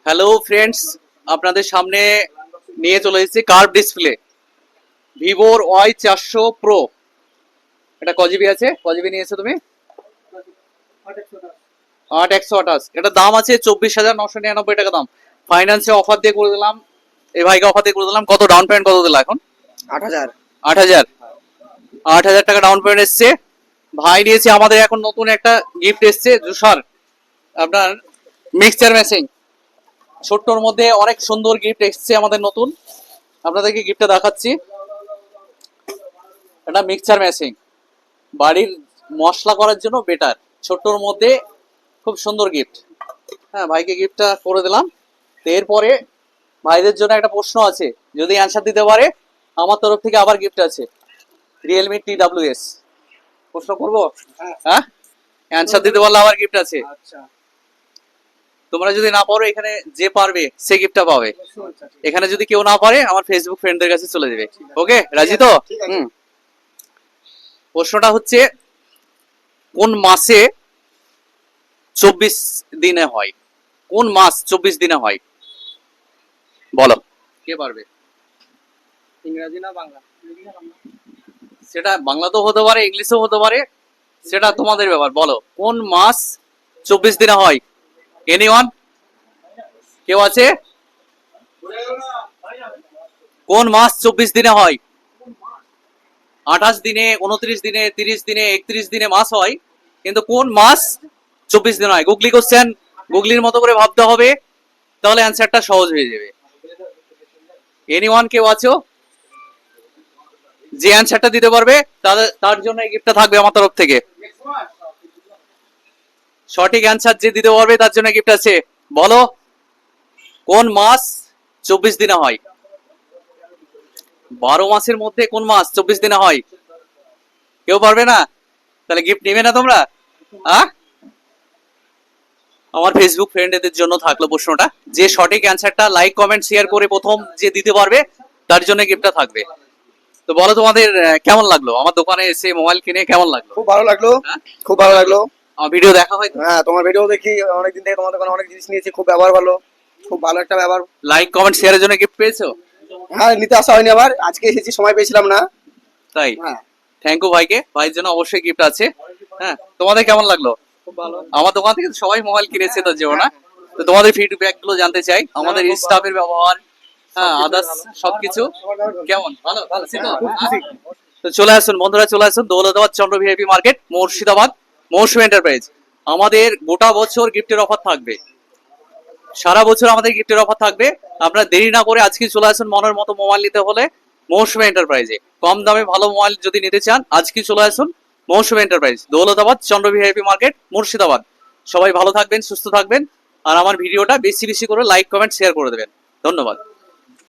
Hello friends, আপনাদের সামনে নিয়ে চলে এসেছি কার্ভ ডিসপ্লে ভিভোর Y400 প্রো। এটা কজিবি আছে? কজিবি নিয়েছো তুমি? 8/128। এটা দাম আছে 24,999 টাকা দাম। ফাইন্যান্সে অফার দিয়ে করে দিলাম, এই ভাইকে অফার দিয়ে করে দিলাম। কত ডাউন পেমেন্ট কত দিলা এখন? 8,000। 8,000। 8,000 টাকা ডাউন পেমেন্ট এসছে। ভাই নিয়েছে আমাদের এখন নতুন একটা গিফট এসছে, জুসার আপনার মিক্সচার মেশিন। ছোট্টর মধ্যে অনেক সুন্দর গিফট এসছে আমাদের নতুন, আপনাদেরকে গিফটটা দেখাচ্ছি। এটা মিক্সচার মেশিন, বাড়ির মশলা করার জন্য বেটার। ছোট্টর মধ্যে খুব সুন্দর গিফট। হ্যাঁ, ভাইকে গিফটটা করে দিলাম। তো এরপরে ভাইদের জন্য একটা প্রশ্ন আছে, যদি অ্যান্সার দিতে পারে আমার তরফ থেকে আবার গিফট আছে। রিয়েলমি TWS প্রশ্ন করবো? হ্যাঁ, অ্যান্সার দিতে পারলে আবার গিফট আছে। তোমরা যদি না পারো, এখানে যে পারবে সে গিফটটা পাবে। এখানে যদি কেউ না পারে, আমার ফেসবুক ফ্রেন্ডদের কাছে চলে যাবে। ওকে, রাজি তো? প্রশ্নটা হচ্ছে, কোন মাসে 24 দিনে হয়? কোন মাস 24 দিনে হয়? বলো, কে পারবে? ইংরেজি না বাংলা? সেটা বাংলাতেও হতে পারে, ইংলিশেও হতে পারে, সেটা তোমাদের ব্যাপার। বলো, কোন মাস 24 দিনে হয়? এনিওয়ান? কেউ আছে? কোন মাস 24 দিনে হয়? 28 দিনে, 29 দিনে, 30 দিনে, 31 দিনে মাস হয়, কিন্তু কোন মাস 24 দিন হয়? গুগলি কোশ্চেন, গুগলির মতো করে ভাবতে হবে, তাহলে অ্যান্সারটা সহজ হয়ে যাবে। এনিওয়ান কেউ আছো যে অ্যান্সারটা দিতে পারবে? তার জন্য এই গিফটটা থাকবে আমার তরফ থেকে। সঠিক অ্যান্সার যে দিতে পারবে তার জন্য গিফট আছে। বলো, কোন মাস 24 দিনে হয়? 12 মাসের মধ্যে কোন মাস 24 দিনে হয়? কেউ পারবে না? তাহলে গিফট নেবে না তোমরা? আমার ফেসবুক ফ্রেন্ডদের জন্য থাকলো প্রশ্নটা, যে সঠিক অ্যান্সারটা লাইক কমেন্ট শেয়ার করে প্রথম যে দিতে পারবে তার জন্য গিফটটা থাকবে। তো বলো, তোমাদের কেমন লাগলো আমার দোকানে এসে মোবাইল কিনে? কেমন লাগলো? খুব ভালো লাগলো, খুব ভালো লাগলো। আমার ভিডিও দেখা হয়? হ্যাঁ, তোমার ভিডিও দেখি অনেকদিন থেকে, তোমার দোকানে অনেক জিনিস নিয়েছি, খুব ব্যবহার ভালো, খুব ভালো একটা ব্যবহার। লাইক কমেন্ট শেয়ারের জন্য গিফট পেয়েছো? হ্যাঁ, নিতে আসা হয়নি, আবার আজকে এসেছি, সময় পেয়েছিলাম না। তাই? হ্যাঁ, থ্যাংক ইউ ভাইকে, ভাইয়ের জন্য অবশ্যই গিফট আছে। হ্যাঁ, তোমাদের কেমন লাগলো? খুব ভালো। আমার দোকান থেকে সবাই মোবাইল কিনেছে তার জন্য না। তো তোমাদের ফিডব্যাক গুলো জানতে চাই, আমাদের স্টাফের ব্যবহার, হ্যাঁ, আদার্স সবকিছু কেমন? ভালো আছি তো? তো চলে আসুন বন্ধুরা, চলে আসুন দৌলতাবাদ চন্দ্র ভিআইপি মার্কেট, মুর্শিদাবাদ, মৌসুমী এন্টারপ্রাইজ। আমাদের গোটা বছর গিফটের অফার থাকবে, সারা বছর আমাদের গিফটের অফার থাকবে। আপনারা দেরি না করে আজকে চলে আসুন। মনের মতো মোবাইল নিতে হলে মৌসুমী এন্টারপ্রাইজে কম দামে ভালো মোবাইল যদি নিতে চান, আজকে চলে আসুন মৌসুমী এন্টারপ্রাইজ, দৌলতাবাদ চন্দ্র ভিআইপি মার্কেট, মুর্শিদাবাদ। সবাই ভালো থাকবেন, সুস্থ থাকবেন, আর আমার ভিডিওটা বেশি বেশি করে লাইক কমেন্ট শেয়ার করে দেবেন। ধন্যবাদ।